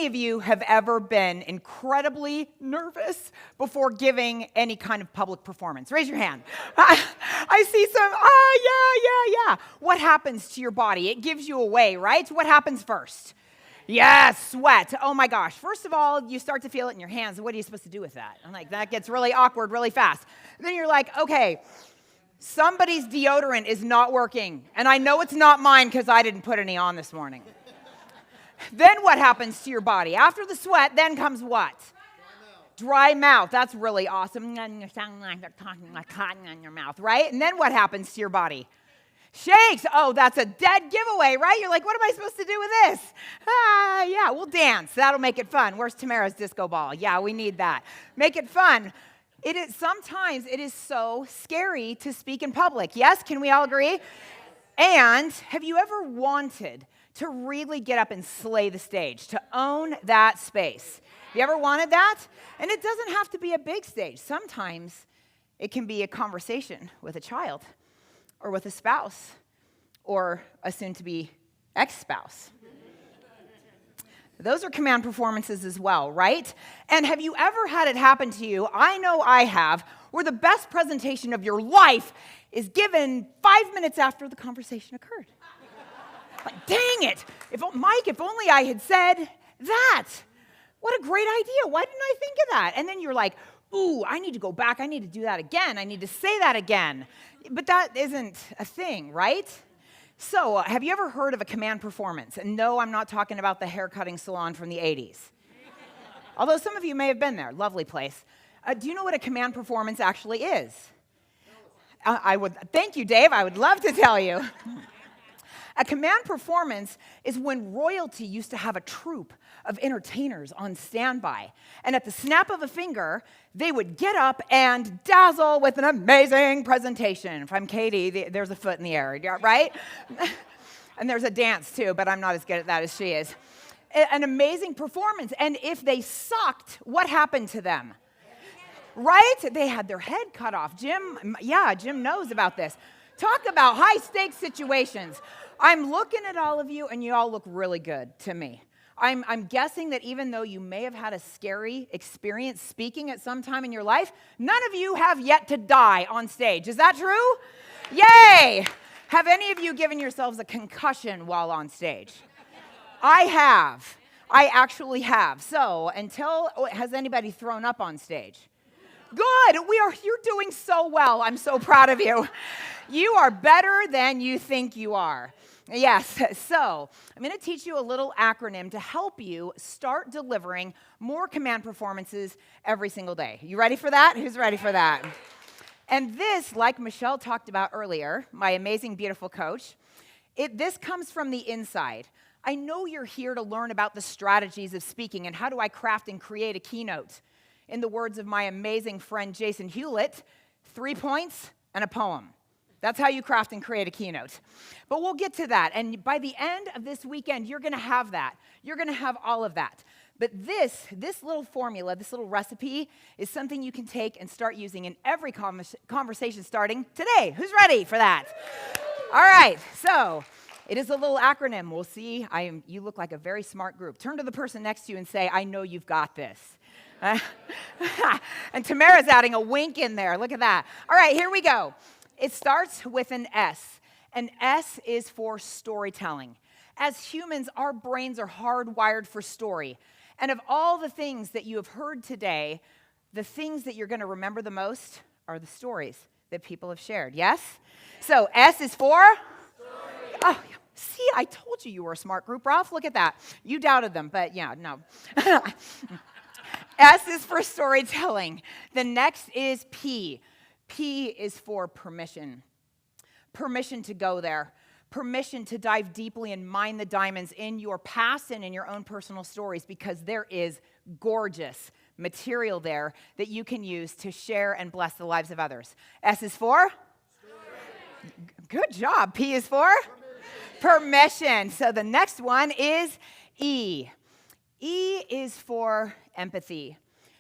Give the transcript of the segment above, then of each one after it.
many of you have ever been incredibly nervous before giving any kind of public performance? Raise your hand. I see some, yeah. What happens to your body? It gives you away, right? What happens first? Yes, sweat. Oh my gosh. First of all, you start to feel it in your hands. What are you supposed to do with that? I'm like, that gets really awkward really fast. Then you're like, okay, somebody's deodorant is not working. And I know it's not mine because I didn't put any on this morning. Then what happens to your body? After the sweat, then comes what? Dry mouth. That's really awesome. You sound like they're talking like cotton on your mouth, right? And then what happens to your body? Shakes. Oh, that's a dead giveaway, right? You're like, what am I supposed to do with this? Yeah, we'll dance. That'll make it fun. Where's Tamara's disco ball? Yeah, we need that. Make it fun. Sometimes it is so scary to speak in public. Yes, can we all agree? And have you ever wanted to really get up and slay the stage, to own that space? You ever wanted that? And it doesn't have to be a big stage. Sometimes it can be a conversation with a child, or with a spouse, or a soon-to-be ex-spouse. Those are command performances as well, right? And have you ever had it happen to you? I know I have, where the best presentation of your life is given 5 minutes after the conversation occurred. Like, dang it! Mike, if only I had said that. What a great idea. Why didn't I think of that? And then you're like, ooh, I need to go back. I need to do that again. I need to say that again. But that isn't a thing, right? So, have you ever heard of a command performance? And no, I'm not talking about the haircutting salon from the 80s. Although some of you may have been there. Lovely place. Do you know what a command performance actually is? Thank you, Dave. I would love to tell you. A command performance is when royalty used to have a troupe of entertainers on standby. And at the snap of a finger, they would get up and dazzle with an amazing presentation. If I'm Katie, there's a foot in the air, right? And there's a dance too, but I'm not as good at that as she is. An amazing performance. And if they sucked, what happened to them? Right? They had their head cut off. Jim knows about this. Talk about high-stakes situations. I'm looking at all of you, and you all look really good to me. I'm guessing that even though you may have had a scary experience speaking at some time in your life, none of you have yet to die on stage. Is that true? Yay! Have any of you given yourselves a concussion while on stage? I have. I actually have. So, has anybody thrown up on stage? Good. You're doing so well. I'm so proud of you. You are better than you think you are. Yes. So I'm going to teach you a little acronym to help you start delivering more command performances every single day. You ready for that? Who's ready for that? And this, like Michelle talked about earlier, my amazing, beautiful coach, this comes from the inside. I know you're here to learn about the strategies of speaking and how do I craft and create a keynote. In the words of my amazing friend Jason Hewlett, 3 points and a poem. That's how you craft and create a keynote. But we'll get to that. And by the end of this weekend, you're going to have that. You're going to have all of that. But this little formula, this little recipe, is something you can take and start using in every conversation starting today. Who's ready for that? All right. So it is a little acronym. We'll see. You look like a very smart group. Turn to the person next to you and say, I know you've got this. And Tamara's adding a wink in there. Look at that. All right, here we go. It starts with an S. An S is for storytelling. As humans, our brains are hardwired for story. And of all the things that you have heard today, the things that you're going to remember the most are the stories that people have shared. Yes? So S is for? Story. Oh, see, I told you were a smart group, Ralph. Look at that. You doubted them, but yeah, no. S is for storytelling. The next is P. P is for permission. Permission to go there. Permission to dive deeply and mine the diamonds in your past and in your own personal stories, because there is gorgeous material there that you can use to share and bless the lives of others. S is for? Story. Good job. P is for? Permission. So the next one is E. E is for empathy.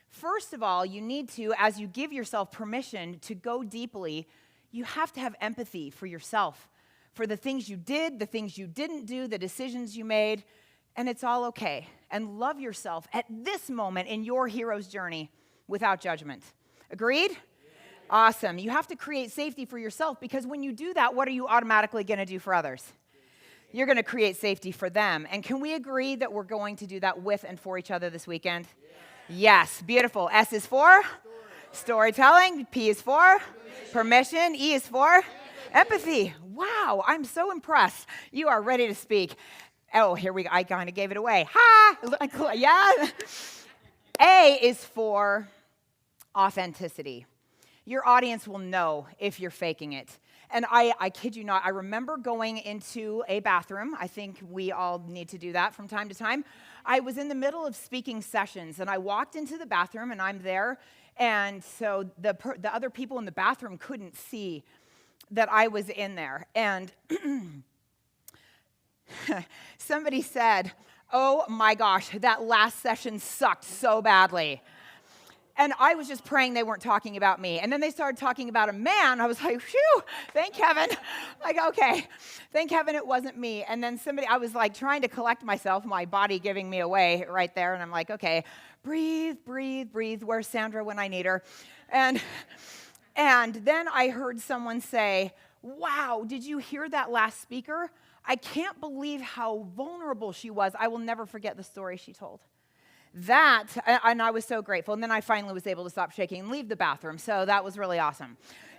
First of all, you need to, as you give yourself permission to go deeply, you have to have empathy for yourself, for the things you did, the things you didn't do, the decisions you made, And it's all okay. And love yourself at this moment in your hero's journey without judgment. Agreed? Yeah. Awesome. You have to create safety for yourself, because when you do that, what are you automatically going to do for others? You're going to create safety for them. And can we agree that we're going to do that with and for each other this weekend? Yeah. Yes. Beautiful. S is for storytelling. P is for permission. E is for empathy. Wow. I'm so impressed. You are ready to speak. Oh, here we go. I kind of gave it away. Ha! Yeah. A is for authenticity. Your audience will know if you're faking it. And I kid you not, I remember going into a bathroom. I think we all need to do that from time to time. I was in the middle of speaking sessions, and I walked into the bathroom, and I'm there. And so the other people in the bathroom couldn't see that I was in there. And somebody said, "Oh my gosh, that last session sucked so badly." And I was just praying they weren't talking about me. And then they started talking about a man. I was like, phew, thank heaven. Like, okay, thank heaven it wasn't me. And then I was like trying to collect myself, my body giving me away right there. And I'm like, okay, breathe, breathe, breathe. Where's Sandra when I need her? And then I heard someone say, "Wow, did you hear that last speaker? I can't believe how vulnerable she was. I will never forget the story she told." That, and I was so grateful. And then I finally was able to stop shaking and leave the bathroom. So that was really awesome.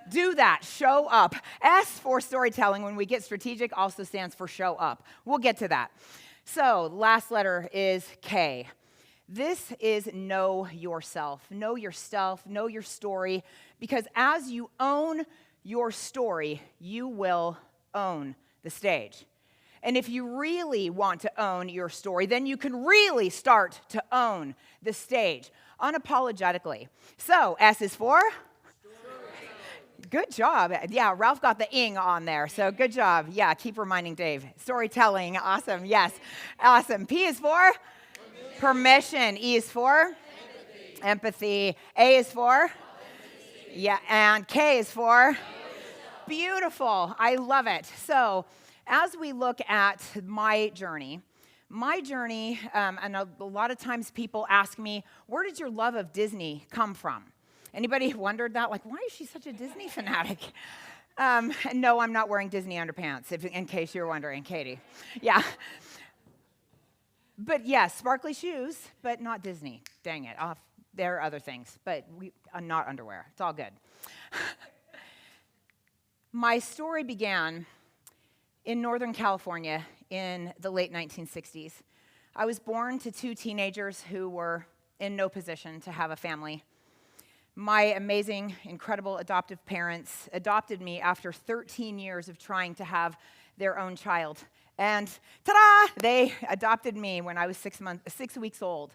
Do that. Show up. S for storytelling, when we get strategic, also stands for show up. We'll get to that. So last letter is K. This is know yourself. Know yourself. Know your story. Because as you own your story, you will own the stage. And if you really want to own your story, then you can really start to own the stage unapologetically. So, S is for? Good job. Yeah, Ralph got the ing on there, so good job. Yeah, keep reminding Dave. Storytelling, awesome, yes. Awesome. P is for? Permission. E is for? Empathy. A is for? Yeah, and K is for? Beautiful. I love it. So, as we look at my journey, and a lot of times people ask me, where did your love of Disney come from? Anybody wondered that? Like, why is she such a Disney fanatic? No, I'm not wearing Disney underpants, in case you're wondering, Katie. Yeah. But yes, sparkly shoes, but not Disney. Dang it. There are other things, but not underwear. It's all good. My story began in Northern California in the late 1960s. I was born to two teenagers who were in no position to have a family. My amazing, incredible adoptive parents adopted me after 13 years of trying to have their own child. And ta-da! They adopted me when I was 6 weeks old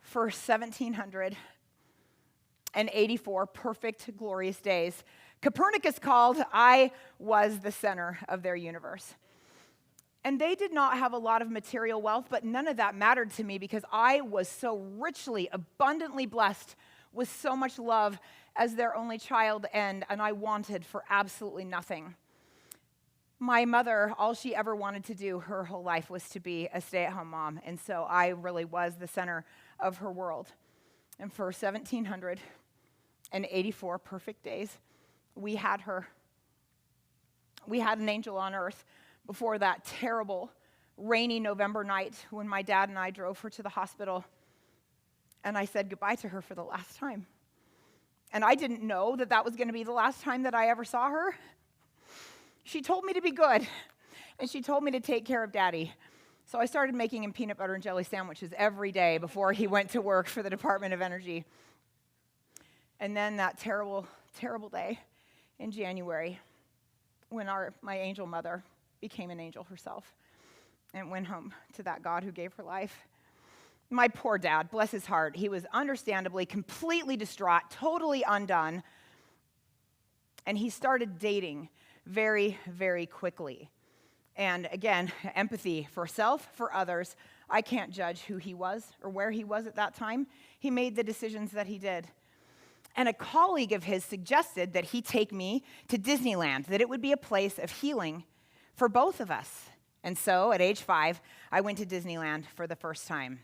for 1,784 perfect, glorious days. Copernicus called, I was the center of their universe. And they did not have a lot of material wealth, but none of that mattered to me because I was so richly, abundantly blessed with so much love as their only child, and I wanted for absolutely nothing. My mother, all she ever wanted to do her whole life was to be a stay-at-home mom, and so I really was the center of her world. And for 1,784 perfect days, we had her. We had an angel on earth before that terrible, rainy November night when my dad and I drove her to the hospital, and I said goodbye to her for the last time. And I didn't know that that was going to be the last time that I ever saw her. She told me to be good, and she told me to take care of Daddy. So I started making him peanut butter and jelly sandwiches every day before he went to work for the Department of Energy. And then that terrible, terrible day in January when my angel mother became an angel herself and went home to that God who gave her life. My poor dad, bless his heart, he was understandably completely distraught, totally undone, and he started dating very, very quickly. And again, empathy for self, for others. I can't judge who he was or where he was at that time. He made the decisions that he did. And a colleague of his suggested that he take me to Disneyland, that it would be a place of healing for both of us. And so at age 5, I went to Disneyland for the first time.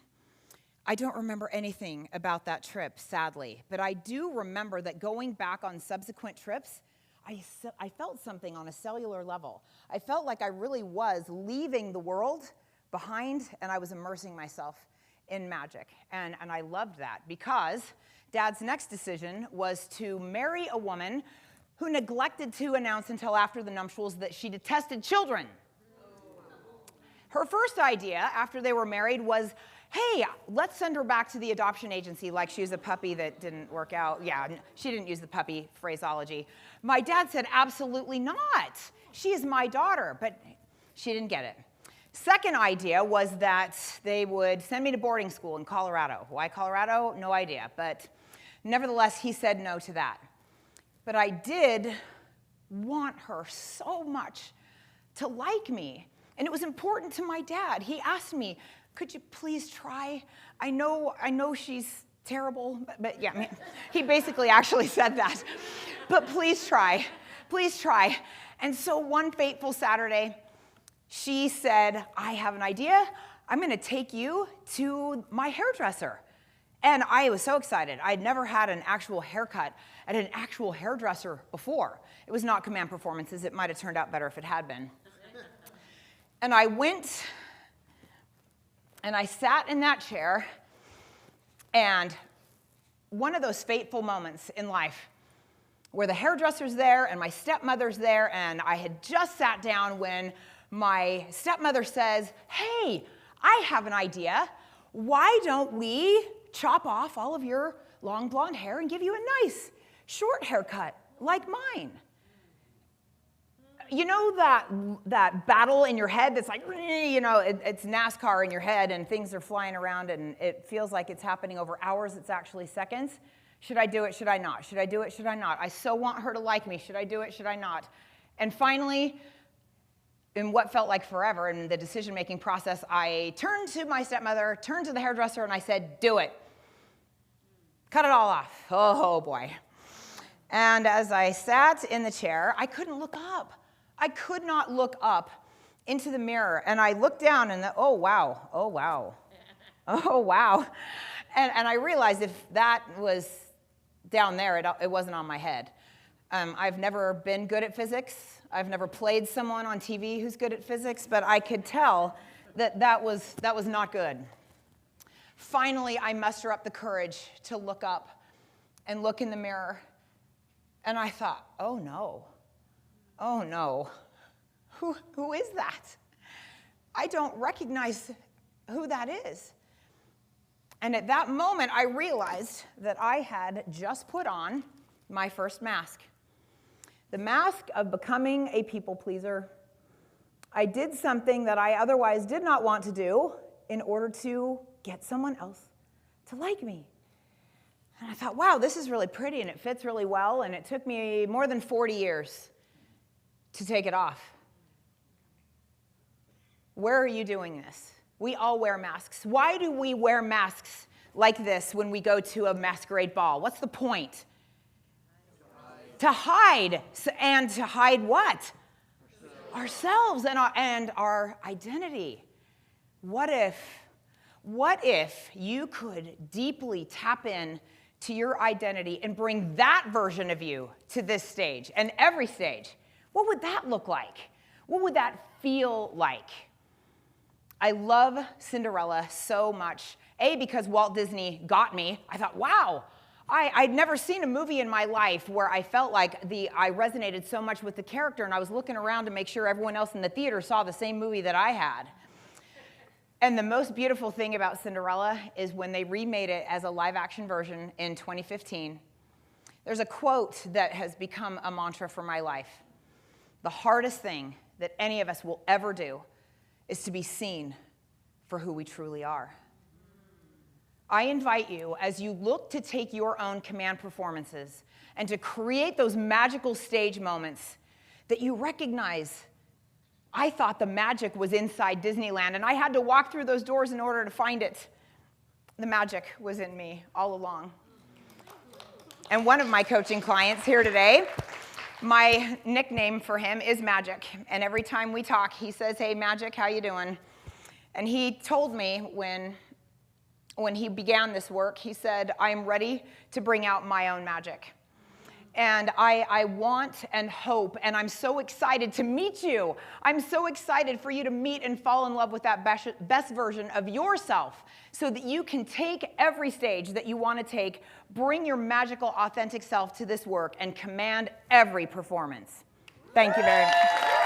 I don't remember anything about that trip, sadly, but I do remember that going back on subsequent trips, I felt something on a cellular level. I felt like I really was leaving the world behind, and I was immersing myself in magic. And I loved that because Dad's next decision was to marry a woman who neglected to announce until after the nuptials that she detested children. Her first idea after they were married was, hey, let's send her back to the adoption agency like she was a puppy that didn't work out. Yeah, she didn't use the puppy phraseology. My dad said, absolutely not. She is my daughter, but she didn't get it. Second idea was that they would send me to boarding school in Colorado. Why Colorado? No idea, but nevertheless, he said no to that. But I did want her so much to like me, and it was important to my dad. He asked me, could you please try? I know she's terrible, but yeah, I mean, he basically actually said that. But please try. And so one fateful Saturday, she said, I have an idea. I'm going to take you to my hairdresser. And I was so excited. I'd never had an actual haircut at an actual hairdresser before. It was not Command Performances. It might have turned out better if it had been. And I went and I sat in that chair, and one of those fateful moments in life where the hairdresser's there and my stepmother's there, and I had just sat down when my stepmother says, hey, I have an idea. Why don't we chop off all of your long blonde hair and give you a nice short haircut like mine? You know that battle in your head that's like, it's NASCAR in your head and things are flying around and it feels like it's happening over hours, it's actually seconds. Should I do it? Should I not? Should I do it? Should I not? I so want her to like me. Should I do it? Should I not? And finally, in what felt like forever in the decision-making process, I turned to my stepmother, turned to the hairdresser, and I said, do it. Cut it all off. Oh, boy. And as I sat in the chair, I couldn't look up. I could not look up into the mirror, and I looked down, and oh, wow. And I realized if that was down there, it wasn't on my head. I've never been good at physics. I've never played someone on TV who's good at physics, but I could tell that was not good. Finally, I muster up the courage to look up and look in the mirror, and I thought, oh, no. Who is that? I don't recognize who that is. And at that moment, I realized that I had just put on my first mask. The mask of becoming a people pleaser. I did something that I otherwise did not want to do in order to get someone else to like me. And I thought, wow, this is really pretty and it fits really well, and it took me more than 40 years to take it off. Where are you doing this? We all wear masks. Why do we wear masks like this when we go to a masquerade ball? What's the point? To hide. And to hide what? Ourselves and our identity. What if you could deeply tap in to your identity and bring that version of you to this stage and every stage? What would that look like? What would that feel like? I love Cinderella so much. A, because Walt Disney got me. I thought, wow, I'd never seen a movie in my life where I felt like I resonated so much with the character, and I was looking around to make sure everyone else in the theater saw the same movie that I had. And the most beautiful thing about Cinderella is when they remade it as a live-action version in 2015, there's a quote that has become a mantra for my life. The hardest thing that any of us will ever do is to be seen for who we truly are. I invite you, as you look to take your own command performances and to create those magical stage moments, that you recognize, I thought the magic was inside Disneyland, and I had to walk through those doors in order to find it. The magic was in me all along. And one of my coaching clients here today My nickname for him is Magic, and every time we talk, he says, "Hey, Magic, how you doing?" And he told me when he began this work, he said, "I am ready to bring out my own magic." And I want and hope, and I'm so excited to meet you. I'm so excited for you to meet and fall in love with that best version of yourself so that you can take every stage that you want to take, bring your magical, authentic self to this work, and command every performance. Thank you very much.